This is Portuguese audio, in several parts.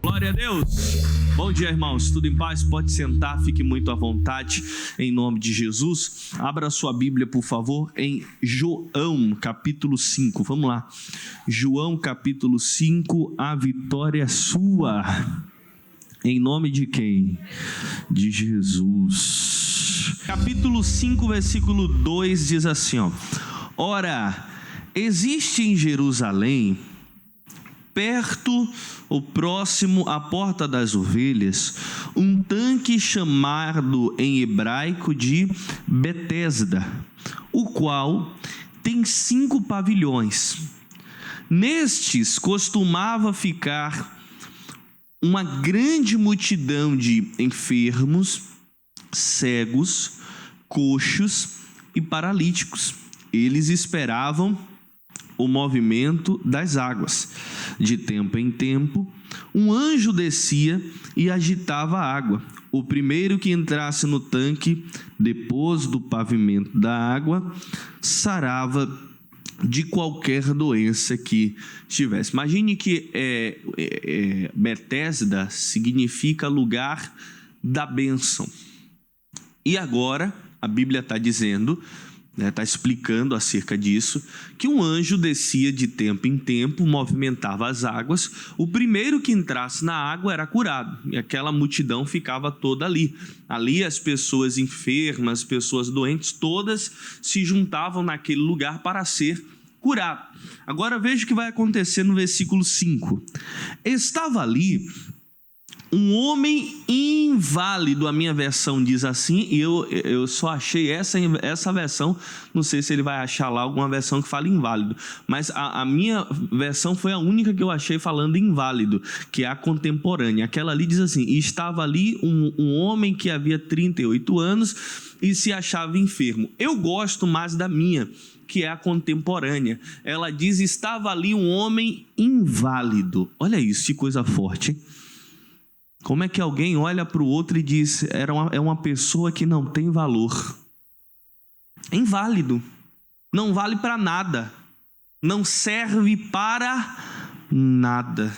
Glória a Deus. Bom dia, irmãos. Tudo em paz? Pode sentar, fique muito à vontade, em nome de Jesus. Abra sua Bíblia, por favor, em João, capítulo 5. Vamos lá. João, capítulo 5, a vitória é sua. Em nome de quem? De Jesus. Capítulo 5, versículo 2 diz assim, ó: Ora, existe em Jerusalém, perto ou próximo à porta das ovelhas, um tanque chamado em hebraico de Betesda, o qual tem 5 pavilhões. Nestes costumava ficar uma grande multidão de enfermos, cegos, coxos e paralíticos. Eles esperavam o movimento das águas. De tempo em tempo, um anjo descia e agitava a água. O primeiro que entrasse no tanque, depois do pavimento da água, sarava de qualquer doença que tivesse. Imagine que Betesda significa lugar da bênção. E agora, a Bíblia está dizendo, está explicando acerca disso, que um anjo descia de tempo em tempo, movimentava as águas. O primeiro que entrasse na água era curado, e aquela multidão ficava toda ali. Ali as pessoas enfermas, as pessoas doentes, todas se juntavam naquele lugar para ser curado. Agora veja o que vai acontecer no versículo 5. Estava ali um homem inválido, a minha versão diz assim, e eu só achei essa versão, não sei se ele vai achar lá alguma versão que fala inválido, mas a minha versão foi a única que eu achei falando inválido, que é a contemporânea. Aquela ali diz assim: estava ali um homem que havia 38 anos e se achava enfermo. Eu gosto mais da minha, que é a contemporânea. Ela diz: estava ali um homem inválido. Olha isso, que coisa forte, hein? Como é que alguém olha para o outro e diz: é uma pessoa que não tem valor? É inválido, não vale para nada, não serve para nada.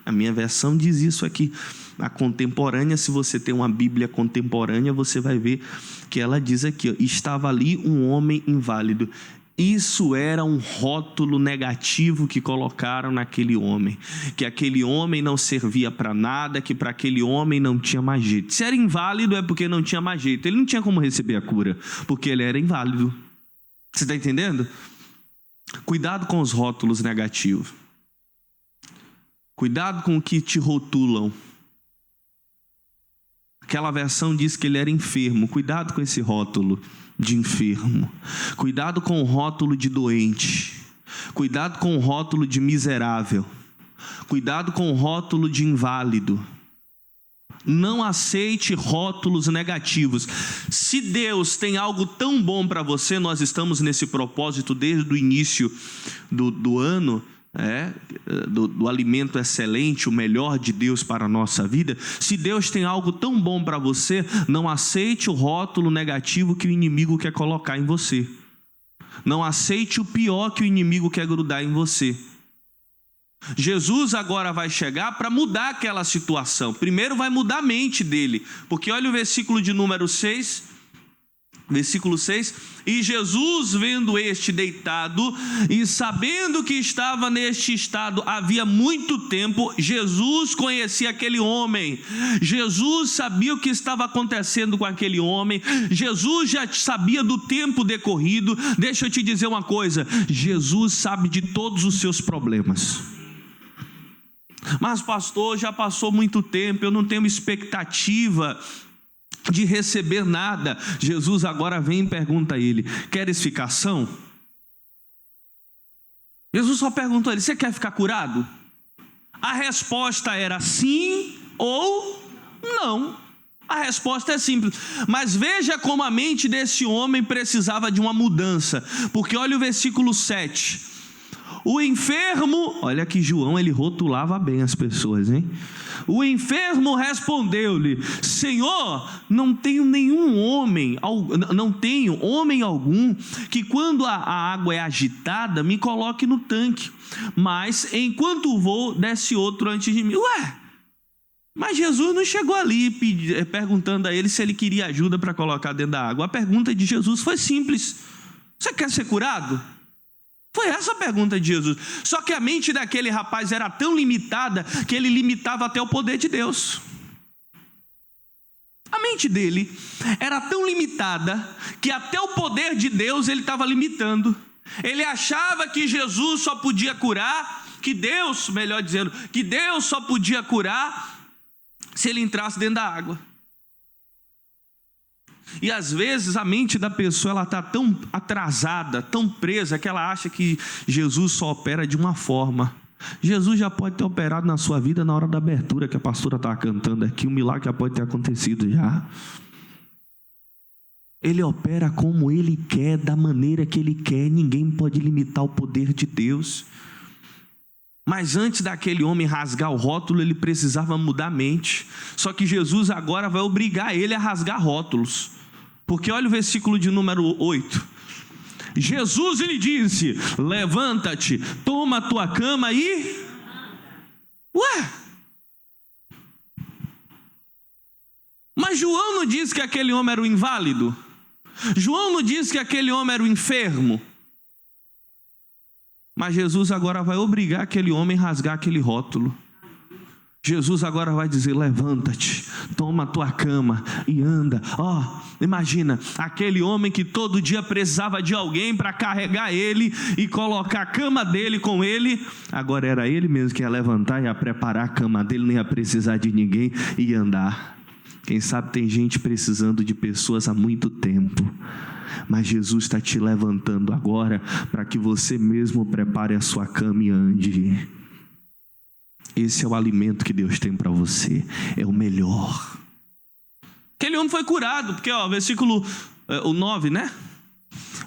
A minha versão diz isso aqui. A contemporânea, se você tem uma Bíblia contemporânea, você vai ver que ela diz aqui, ó: estava ali um homem inválido. Isso era um rótulo negativo que colocaram naquele homem, que aquele homem não servia para nada, que para aquele homem não tinha mais jeito. Se era inválido é porque não tinha mais jeito, ele não tinha como receber a cura, porque ele era inválido. Você está entendendo? Cuidado com os rótulos negativos, cuidado com o que te rotulam. Aquela versão diz que ele era enfermo, cuidado com esse rótulo de enfermo, cuidado com o rótulo de doente, cuidado com o rótulo de miserável, cuidado com o rótulo de inválido. Não aceite rótulos negativos. Se Deus tem algo tão bom para você, nós estamos nesse propósito desde o início do ano, do alimento excelente, o melhor de Deus para a nossa vida. Se Deus tem algo tão bom para você, não aceite o rótulo negativo que o inimigo quer colocar em você. Não aceite o pior que o inimigo quer grudar em você. Jesus agora vai chegar para mudar aquela situação. Primeiro vai mudar a mente dele, porque olha o versículo de número 6. Versículo 6, e Jesus, vendo este deitado e sabendo que estava neste estado havia muito tempo, Jesus conhecia aquele homem, Jesus sabia o que estava acontecendo com aquele homem, Jesus já sabia do tempo decorrido. Deixa eu te dizer uma coisa: Jesus sabe de todos os seus problemas. Mas pastor, já passou muito tempo, eu não tenho expectativa de receber nada. Jesus agora vem e pergunta a ele: queres ficar são? Jesus só perguntou a ele: você quer ficar curado? A resposta era sim ou não. A resposta é simples. Mas veja como a mente desse homem precisava de uma mudança, porque olha o versículo 7. O enfermo, olha que João, ele rotulava bem as pessoas, hein? O enfermo respondeu-lhe: Senhor, não tenho homem algum que quando a água é agitada me coloque no tanque, mas enquanto vou desce outro antes de mim. Mas Jesus não chegou ali perguntando a ele se ele queria ajuda para colocar dentro da água. A pergunta de Jesus foi simples: você quer ser curado? Foi essa a pergunta de Jesus. Só que a mente daquele rapaz era tão limitada que ele limitava até o poder de Deus. A mente dele era tão limitada que até o poder de Deus ele estava limitando. Ele achava que Jesus só podia curar, que Deus, melhor dizendo, que Deus só podia curar se ele entrasse dentro da água. E às vezes a mente da pessoa ela está tão atrasada, tão presa, que ela acha que Jesus só opera de uma forma. Jesus já pode ter operado na sua vida na hora da abertura que a pastora estava cantando aqui. Um milagre já pode ter acontecido já. Ele opera como Ele quer, da maneira que Ele quer. Ninguém pode limitar o poder de Deus. Mas antes daquele homem rasgar o rótulo, ele precisava mudar a mente. Só que Jesus agora vai obrigar ele a rasgar rótulos. Porque olha o versículo de número 8. Jesus lhe disse: levanta-te, toma a tua cama e... Ué? Mas João não disse que aquele homem era o inválido? João não disse que aquele homem era o enfermo? Mas Jesus agora vai obrigar aquele homem a rasgar aquele rótulo. Jesus agora vai dizer: levanta-te, toma a tua cama e anda. Imagina, aquele homem que todo dia precisava de alguém para carregar ele e colocar a cama dele com ele. Agora era ele mesmo que ia levantar e ia preparar a cama dele, nem ia precisar de ninguém e ia andar. Quem sabe tem gente precisando de pessoas há muito tempo. Mas Jesus está te levantando agora para que você mesmo prepare a sua cama e ande. Esse é o alimento que Deus tem para você. É o melhor. Aquele homem foi curado, porque versículo 9, né?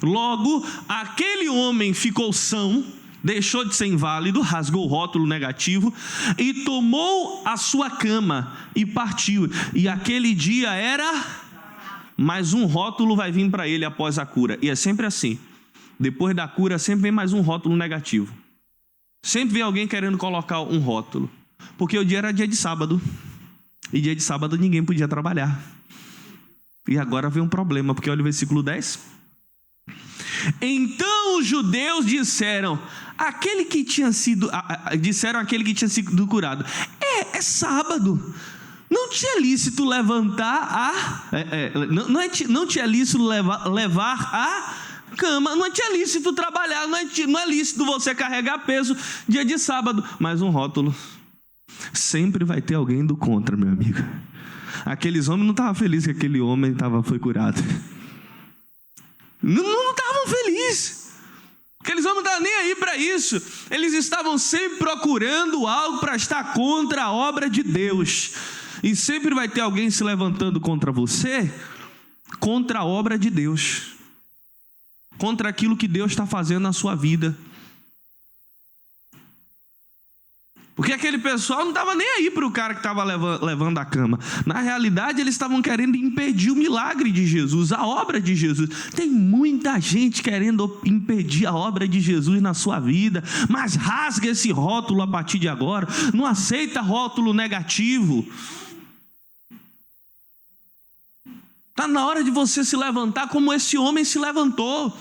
Logo, aquele homem ficou são, deixou de ser inválido, rasgou o rótulo negativo e tomou a sua cama e partiu. E aquele dia era... mais um rótulo vai vir para ele após a cura. E é sempre assim. Depois da cura sempre vem mais um rótulo negativo. Sempre vem alguém querendo colocar um rótulo. Porque o dia era dia de sábado. E dia de sábado ninguém podia trabalhar. E agora vem um problema, porque olha o versículo 10. Então os judeus disseram àquele que tinha sido curado: é sábado. Não tinha lícito levantar não tinha lícito levar a cama, não tinha lícito trabalhar, não é lícito você carregar peso dia de sábado. Mais um rótulo. Sempre vai ter alguém do contra, meu amigo. Aqueles homens não estavam felizes que aquele homem foi curado. Não estavam felizes. Aqueles homens não estavam nem aí para isso. Eles estavam sempre procurando algo para estar contra a obra de Deus. E sempre vai ter alguém se levantando contra você, contra a obra de Deus, contra aquilo que Deus está fazendo na sua vida. Porque aquele pessoal não estava nem aí para o cara que estava levando a cama. Na realidade, eles estavam querendo impedir o milagre de Jesus, a obra de Jesus. Tem muita gente querendo impedir a obra de Jesus na sua vida. Mas rasga esse rótulo a partir de agora. Não aceita rótulo negativo. Está na hora de você se levantar como esse homem se levantou.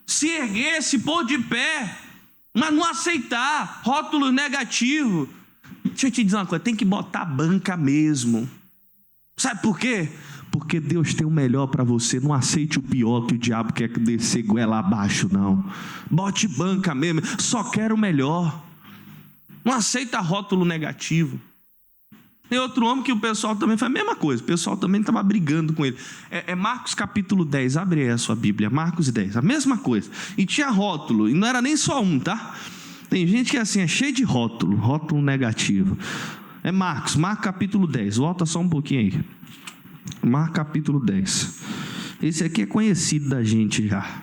Se erguer, se pôr de pé. Mas não aceitar rótulo negativo. Deixa eu te dizer uma coisa, tem que botar banca mesmo. Sabe por quê? Porque Deus tem o melhor para você. Não aceite o pior que o diabo quer descer goela abaixo, não. Bote banca mesmo. Só quero o melhor. Não aceita rótulo negativo. Tem outro homem que o pessoal também faz a mesma coisa. O pessoal também estava brigando com ele. É Marcos capítulo 10. Abre aí a sua Bíblia. Marcos 10. A mesma coisa. E tinha rótulo. E não era nem só um, tá? Tem gente que é assim, é cheio de rótulo. Rótulo negativo. É Marcos capítulo 10. Volta só um pouquinho aí. Marcos capítulo 10. Esse aqui é conhecido da gente já.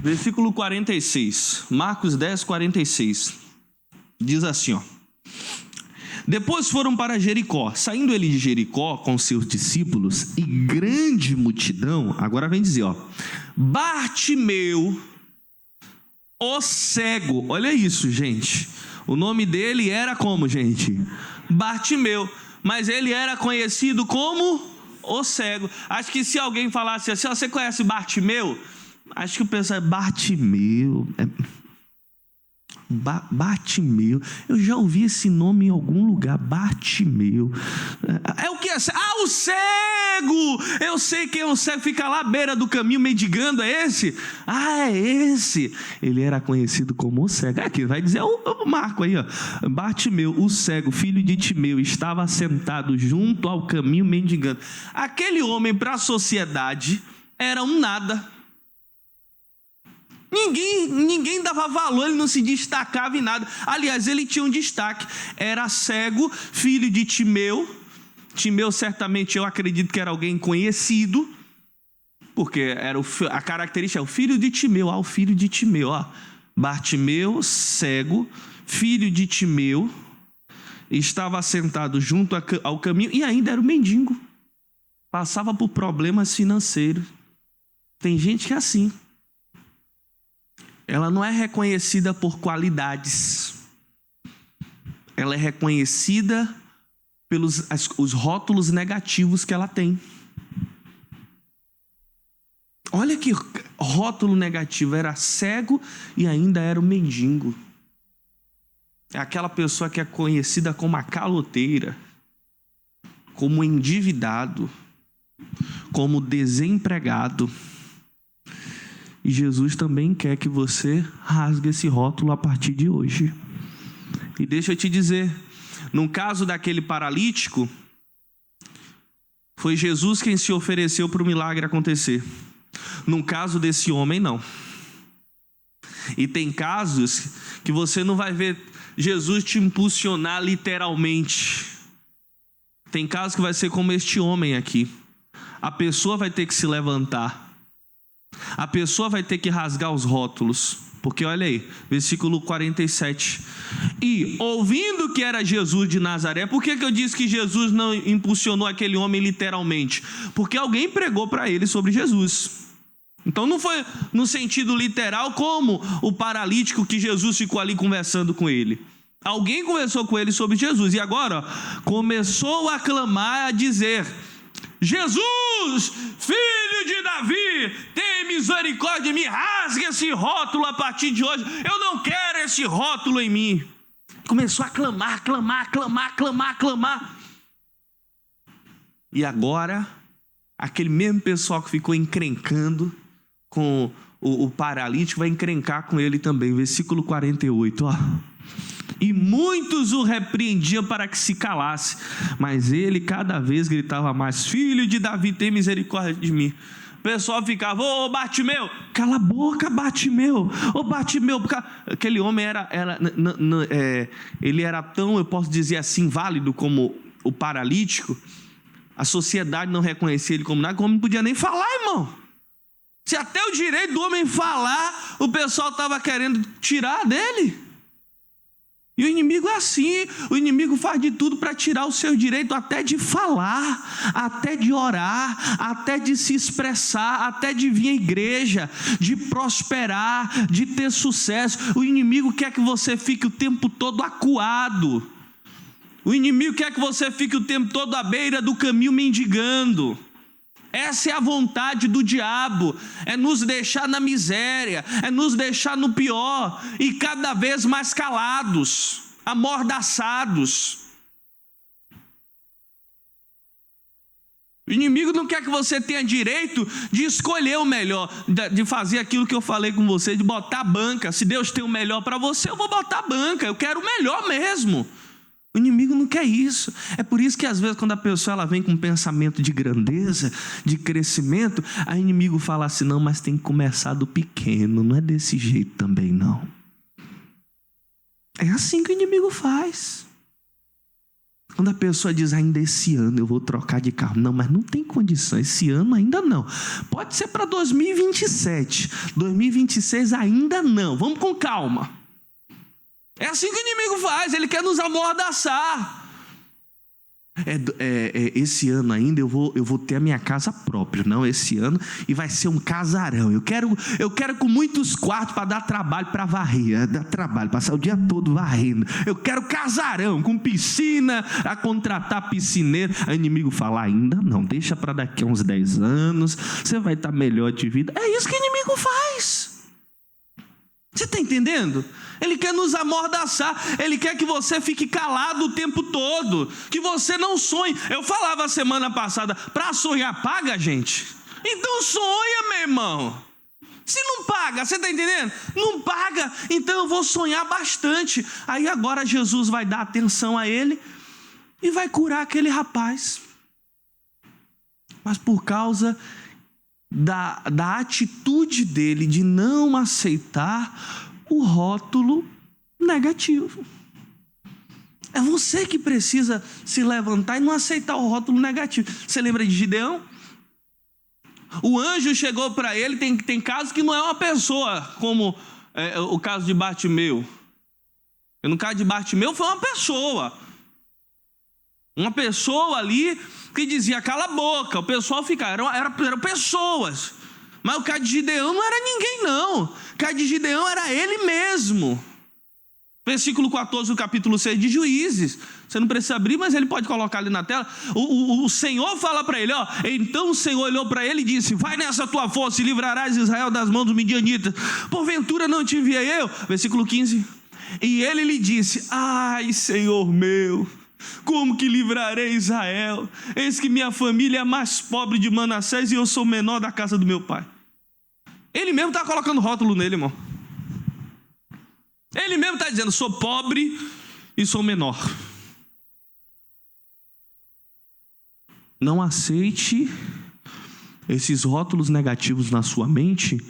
Versículo 46, Marcos 10, 46, diz assim, Depois foram para Jericó. Saindo ele de Jericó com seus discípulos e grande multidão, agora vem dizer, Bartimeu, o cego. Olha isso, gente. O nome dele era como, gente? Bartimeu. Mas ele era conhecido como o cego. Acho que se alguém falasse assim, você conhece Bartimeu? Acho que o pessoal Bartimeu. Bartimeu. Eu já ouvi esse nome em algum lugar. Bartimeu. É o que? O cego! Eu sei quem é o cego. Fica lá à beira do caminho mendigando. É esse? É esse. Ele era conhecido como o cego. Aqui vai dizer o Marco aí, ó. Bartimeu, o cego, filho de Timeu, estava sentado junto ao caminho mendigando. Aquele homem, para a sociedade, era um nada. Ninguém dava valor, ele não se destacava em nada. Aliás, ele tinha um destaque. Era cego, filho de Timeu. Timeu, certamente, eu acredito que era alguém conhecido, porque era a característica é o filho de Timeu. O filho de Timeu, Bartimeu, cego, filho de Timeu, estava sentado junto ao caminho e ainda era um mendigo. Passava por problemas financeiros. Tem gente que é assim. Ela não é reconhecida por qualidades. Ela é reconhecida pelos os rótulos negativos que ela tem. Olha que rótulo negativo. Era cego e ainda era um mendigo. É aquela pessoa que é conhecida como a caloteira, como endividado, como desempregado. E Jesus também quer que você rasgue esse rótulo a partir de hoje. E deixa eu te dizer, no caso daquele paralítico, foi Jesus quem se ofereceu para o milagre acontecer. No caso desse homem, não. E tem casos que você não vai ver Jesus te impulsionar literalmente. Tem casos que vai ser como este homem aqui. A pessoa vai ter que se levantar. A pessoa vai ter que rasgar os rótulos. Porque olha aí, versículo 47. E ouvindo que era Jesus de Nazaré. Por que eu disse que Jesus não impulsionou aquele homem literalmente? Porque alguém pregou para ele sobre Jesus. Então não foi no sentido literal como o paralítico que Jesus ficou ali conversando com ele. Alguém conversou com ele sobre Jesus. E agora começou a clamar, a dizer: Jesus, filho de Davi, tem misericórdia de mim, rasga esse rótulo a partir de hoje, eu não quero esse rótulo em mim. Começou a clamar. E agora, aquele mesmo pessoal que ficou encrencando com o paralítico, vai encrencar com ele também. Versículo 48, E muitos o repreendiam para que se calasse, mas ele cada vez gritava mais: Filho de Davi, tem misericórdia de mim. O pessoal ficava: Ô Bartimeu, cala a boca, Bartimeu. Ô Bartimeu, aquele homem ele era tão, eu posso dizer assim, válido como o paralítico. A sociedade não reconhecia ele como nada, como não podia nem falar, irmão. Se até o direito do homem falar, o pessoal estava querendo tirar dele. E o inimigo é assim, o inimigo faz de tudo para tirar o seu direito até de falar, até de orar, até de se expressar, até de vir à igreja, de prosperar, de ter sucesso. O inimigo quer que você fique o tempo todo acuado. O inimigo quer que você fique o tempo todo à beira do caminho mendigando. Essa é a vontade do diabo, é nos deixar na miséria, é nos deixar no pior e cada vez mais calados, amordaçados. O inimigo não quer que você tenha direito de escolher o melhor, de fazer aquilo que eu falei com você, de botar a banca. Se Deus tem o melhor para você, eu vou botar a banca, eu quero o melhor mesmo. O inimigo não quer isso. É por isso que às vezes quando a pessoa ela vem com um pensamento de grandeza, de crescimento, o inimigo fala assim: não, mas tem que começar do pequeno, não é desse jeito também não. É assim que o inimigo faz. Quando a pessoa diz: ainda esse ano eu vou trocar de carro. Não, mas não tem condição, esse ano ainda não. Pode ser para 2027, 2026 ainda não, vamos com calma. É assim que o inimigo faz, ele quer nos amordaçar. Esse ano ainda eu vou ter a minha casa própria, não esse ano, e vai ser um casarão. Eu quero com muitos quartos para dar trabalho para varrer, dar trabalho, passar o dia todo varrendo. Eu quero casarão com piscina, a contratar piscineiro. Aí o inimigo fala: ainda não, deixa para daqui a uns 10 anos, você vai estar melhor de vida. É isso que o inimigo faz. Você está entendendo? Ele quer nos amordaçar. Ele quer que você fique calado o tempo todo, que você não sonhe. Eu falava semana passada: para sonhar paga, gente. Então sonha, meu irmão. Se não paga, você está entendendo? Não paga, então eu vou sonhar bastante. Aí agora Jesus vai dar atenção a ele e vai curar aquele rapaz. Mas por causa da atitude dele de não aceitar o rótulo negativo. É você que precisa se levantar e não aceitar o rótulo negativo. Você lembra de Gideão? O anjo chegou para ele, tem casos que não é uma pessoa, como o caso de Bartimeu. No caso de Bartimeu foi uma pessoa. Uma pessoa ali que dizia: cala a boca. O pessoal ficava, eram pessoas. Mas o caso de Gideão não era ninguém, não. O caso de Gideão era ele mesmo. Versículo 14 do capítulo 6 de Juízes. Você não precisa abrir, mas ele pode colocar ali na tela. O Senhor fala para ele, ó. Então o Senhor olhou para ele e disse: vai nessa tua força e livrarás Israel das mãos dos midianitas. Porventura não te enviei eu? Versículo 15. E ele lhe disse: ai, Senhor meu, como que livrarei Israel? Eis que minha família é a mais pobre de Manassés e eu sou o menor da casa do meu pai. Ele mesmo está colocando rótulo nele, irmão. Ele mesmo está dizendo: sou pobre e sou menor. Não aceite esses rótulos negativos na sua mente,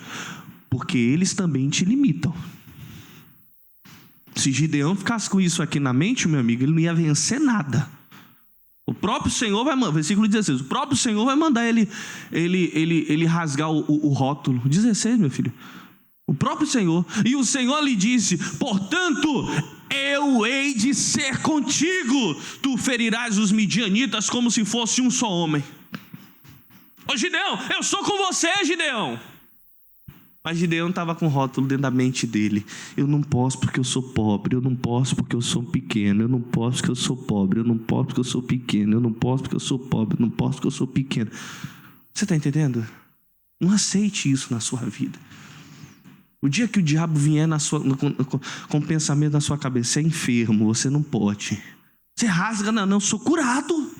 porque eles também te limitam. Se Gideão ficasse com isso aqui na mente, meu amigo, ele não ia vencer nada. O próprio Senhor vai mandar, versículo 16, o próprio Senhor vai mandar ele rasgar o rótulo. 16, meu filho. O próprio Senhor. E o Senhor lhe disse: portanto, eu hei de ser contigo. Tu ferirás os midianitas como se fosse um só homem. Ô Gideão, eu sou com você, Gideão. Mas Gideão estava com rótulo dentro da mente dele: eu não posso porque eu sou pobre, eu não posso porque eu sou pequeno, eu não posso porque eu sou pobre, eu não posso porque eu sou pequeno, eu não posso porque eu sou pobre, eu não posso porque eu sou pequeno. Você está entendendo? Não aceite isso na sua vida. O dia que o diabo vier com o pensamento na sua cabeça: você é enfermo, você não pode. Você rasga, não, eu sou curado.